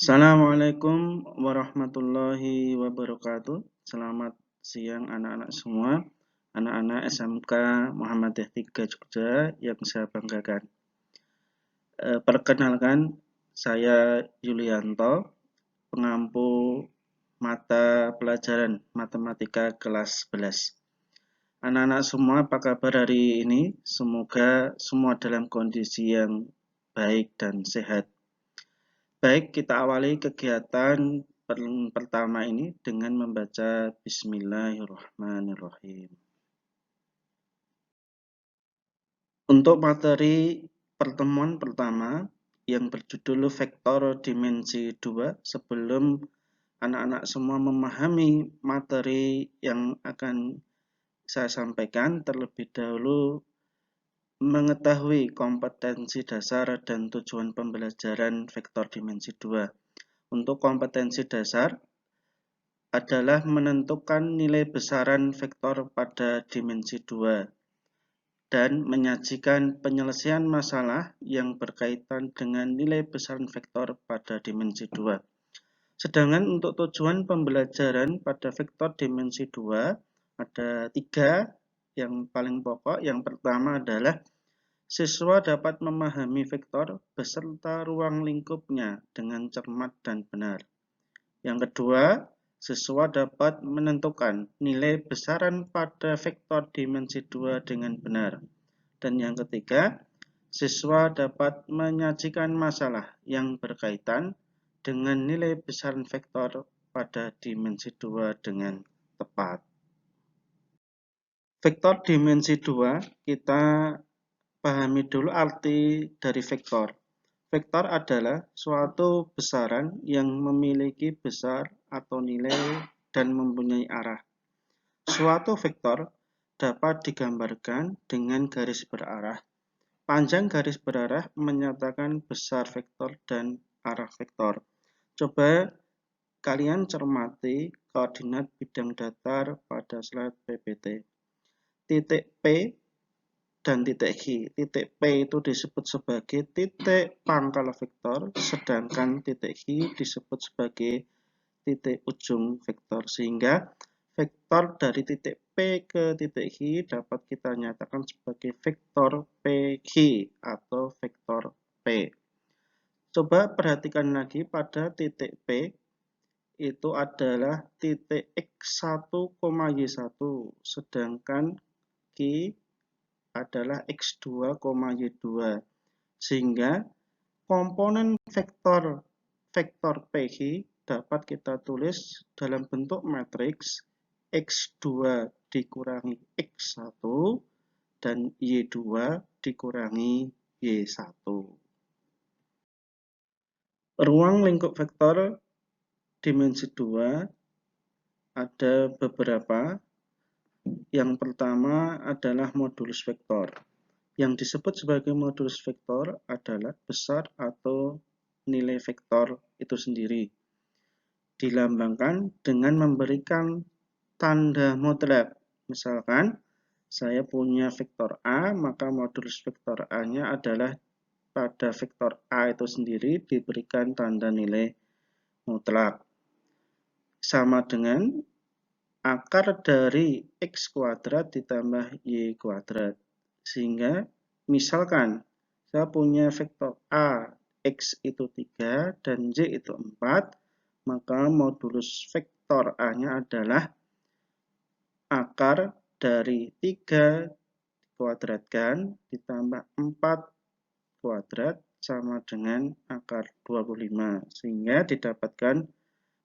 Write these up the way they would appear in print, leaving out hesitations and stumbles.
Assalamualaikum warahmatullahi wabarakatuh. Selamat siang anak-anak semua, anak-anak SMK Muhammadiyah 3 Jogja yang saya banggakan. Perkenalkan, saya Yulianto, pengampu mata pelajaran Matematika kelas 11. Anak-anak semua, apa kabar hari ini? Semoga semua dalam kondisi yang baik dan sehat. Baik, kita awali kegiatan pertama ini dengan membaca Bismillahirrahmanirrahim. Untuk materi pertemuan pertama yang berjudul vektor dimensi 2, sebelum anak-anak semua memahami materi yang akan saya sampaikan, terlebih dahulu mengetahui kompetensi dasar dan tujuan pembelajaran vektor dimensi 2. Untuk kompetensi dasar adalah menentukan nilai besaran vektor pada dimensi 2 dan menyajikan penyelesaian masalah yang berkaitan dengan nilai besaran vektor pada dimensi 2. Sedangkan untuk tujuan pembelajaran pada vektor dimensi 2 ada 3 yang paling pokok. Yang pertama adalah siswa dapat memahami vektor beserta ruang lingkupnya dengan cermat dan benar. Yang kedua, siswa dapat menentukan nilai besaran pada vektor dimensi 2 dengan benar. Dan yang ketiga, siswa dapat menyajikan masalah yang berkaitan dengan nilai besaran vektor pada dimensi 2 dengan tepat. Vektor dimensi 2, kita pahami dulu arti dari vektor. Vektor adalah suatu besaran yang memiliki besar atau nilai dan mempunyai arah. Suatu vektor dapat digambarkan dengan garis berarah. Panjang garis berarah menyatakan besar vektor dan arah vektor. Coba kalian cermati koordinat bidang datar pada slide PPT. Titik P dan titik Q. Titik P itu disebut sebagai titik pangkal vektor, sedangkan titik Q disebut sebagai titik ujung vektor. Sehingga vektor dari titik P ke titik Q dapat kita nyatakan sebagai vektor PQ atau vektor P. Coba perhatikan lagi pada titik P, itu adalah titik X1, Y1, sedangkan Q adalah X2, Y2, sehingga komponen vektor PQ dapat kita tulis dalam bentuk matriks X2 dikurangi X1 dan Y2 dikurangi Y1. Ruang lingkup vektor dimensi 2 ada beberapa. Yang pertama adalah modulus vektor. Yang disebut sebagai modulus vektor adalah besar atau nilai vektor itu sendiri. Dilambangkan dengan memberikan tanda mutlak. Misalkan saya punya vektor A, maka modulus vektor A-nya adalah pada vektor A itu sendiri diberikan tanda nilai mutlak. Sama dengan akar dari X kuadrat ditambah Y kuadrat. Sehingga misalkan saya punya vektor A, X itu 3 dan Y itu 4, maka modulus vektor A-nya adalah akar dari 3 dikuadratkan ditambah 4 kuadrat sama dengan akar 25. Sehingga didapatkan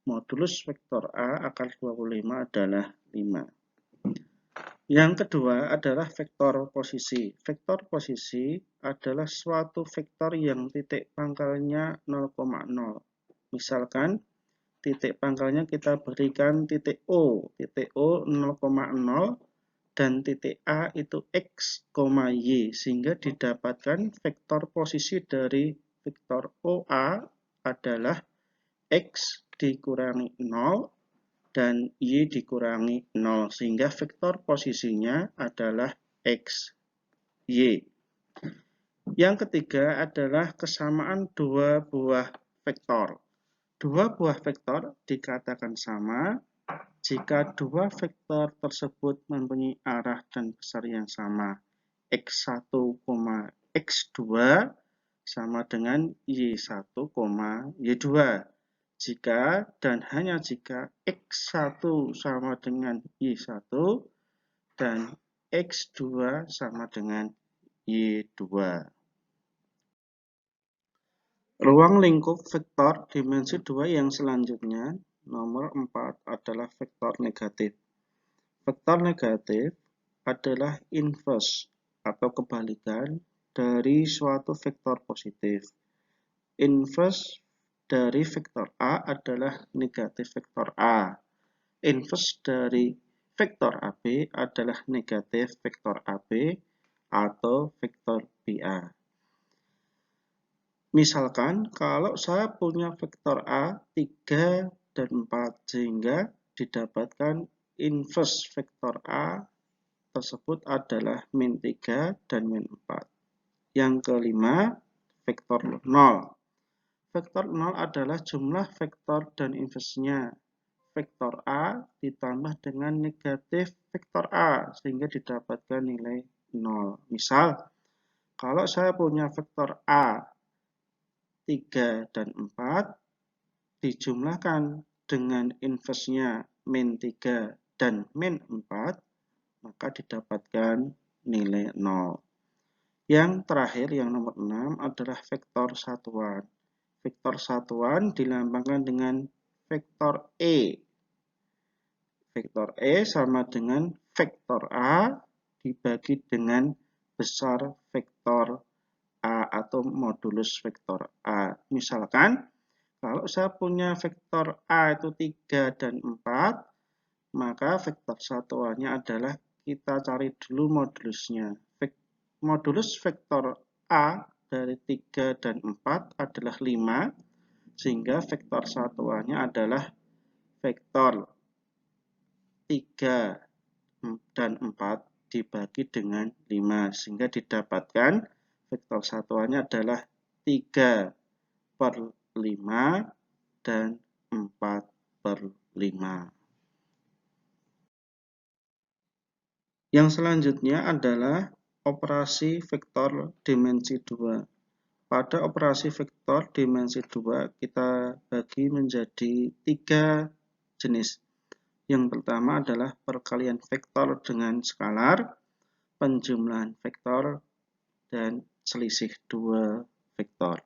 modulus vektor A akar 25 adalah 5. Yang kedua adalah vektor posisi. Vektor posisi adalah suatu vektor yang titik pangkalnya 0,0. Misalkan titik pangkalnya kita berikan titik O. Titik O 0,0 dan titik A itu X, Y. Sehingga didapatkan vektor posisi dari vektor OA adalah X dikurangi 0 dan Y dikurangi 0, sehingga vektor posisinya adalah X, Y. Yang ketiga adalah kesamaan dua buah vektor. Dua buah vektor dikatakan sama jika dua vektor tersebut mempunyai arah dan besar yang sama. X1, X2 sama dengan Y1, Y2. Jika dan hanya jika X1 sama dengan Y1 dan X2 sama dengan Y2. Ruang lingkup vektor dimensi 2 yang selanjutnya, nomor 4, adalah vektor negatif. Vektor negatif adalah inverse atau kebalikan dari suatu vektor positif. Inverse dari vektor A adalah negatif vektor A. Inverse dari vektor AB adalah negatif vektor AB atau vektor BA. Misalkan kalau saya punya vektor A 3 dan 4 sehingga didapatkan inverse vektor A tersebut adalah min 3 dan min 4. Yang kelima, vektor 0. Vektor 0 adalah jumlah vektor dan inversinya. Vektor A ditambah dengan negatif vektor A sehingga didapatkan nilai 0. Misal, kalau saya punya vektor A 3 dan 4 dijumlahkan dengan inversinya min 3 dan min 4, maka didapatkan nilai 0. Yang terakhir, yang nomor 6 adalah vektor satuan. Vektor satuan dilambangkan dengan vektor E. Vektor E sama dengan vektor A dibagi dengan besar vektor A atau modulus vektor A. Misalkan, kalau saya punya vektor A itu 3 dan 4, maka vektor satuannya adalah kita cari dulu modulusnya. Modulus vektor A dari 3 dan 4 adalah 5, sehingga vektor satuannya adalah vektor 3 dan 4 dibagi dengan 5, sehingga didapatkan vektor satuannya adalah 3 per 5 dan 4 per 5. Yang selanjutnya adalah operasi vektor dimensi 2. Pada operasi vektor dimensi 2 kita bagi menjadi 3 jenis. Yang pertama adalah perkalian vektor dengan skalar, penjumlahan vektor, dan selisih 2 vektor.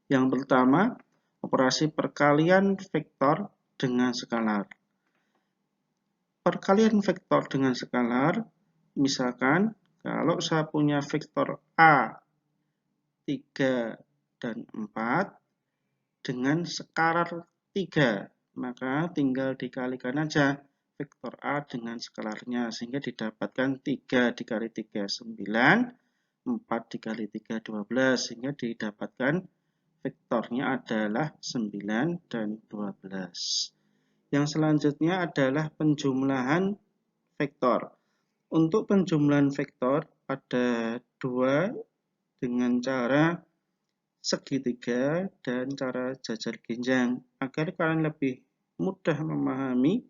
Yang pertama, operasi perkalian vektor dengan skalar. Perkalian vektor dengan skalar, misalkan kalau saya punya vektor A 3 dan 4 dengan skalar 3, maka tinggal dikalikan aja vektor A dengan skalarnya sehingga didapatkan 3 dikali 3 9, 4 dikali 3 12 sehingga didapatkan vektornya adalah 9 dan 12. Yang selanjutnya adalah penjumlahan vektor. Untuk penjumlahan vektor ada 2 dengan cara segitiga dan cara jajar genjang. Agar kalian lebih mudah memahami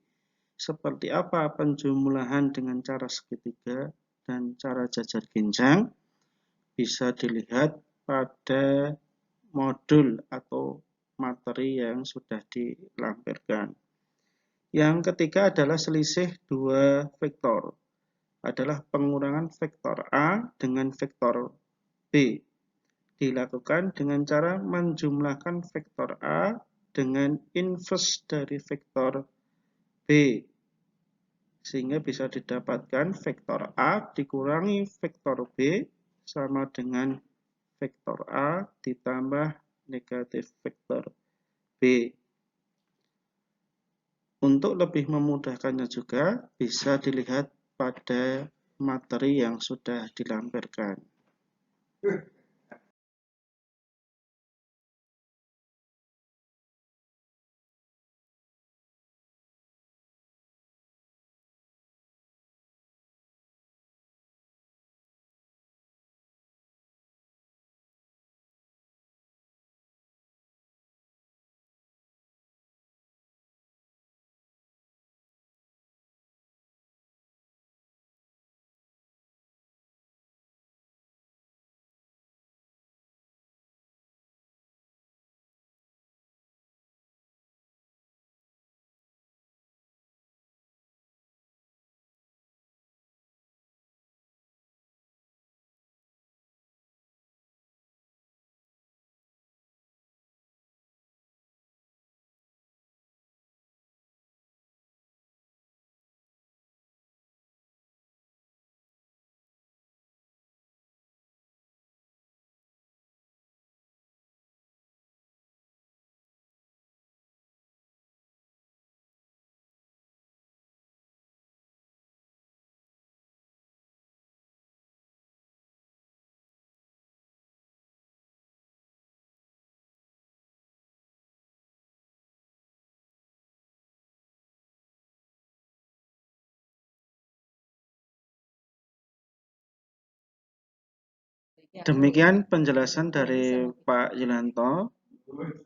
seperti apa penjumlahan dengan cara segitiga dan cara jajar genjang, bisa dilihat pada modul atau materi yang sudah dilampirkan. Yang ketiga adalah selisih 2 vektor. Adalah pengurangan vektor A dengan vektor B. Dilakukan dengan cara menjumlahkan vektor A dengan inverse dari vektor B. Sehingga bisa didapatkan vektor A dikurangi vektor B sama dengan vektor A ditambah negatif vektor B. Untuk lebih memudahkannya juga bisa dilihat pada materi yang sudah dilampirkan. Demikian penjelasan dari Pak Yulianto,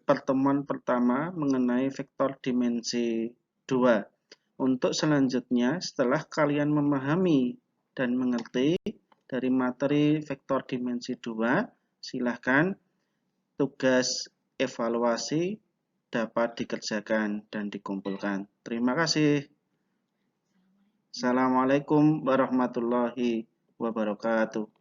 pertemuan pertama mengenai vektor dimensi 2. Untuk selanjutnya, setelah kalian memahami dan mengerti dari materi vektor dimensi 2, silahkan tugas evaluasi dapat dikerjakan dan dikumpulkan. Terima kasih. Assalamualaikum warahmatullahi wabarakatuh.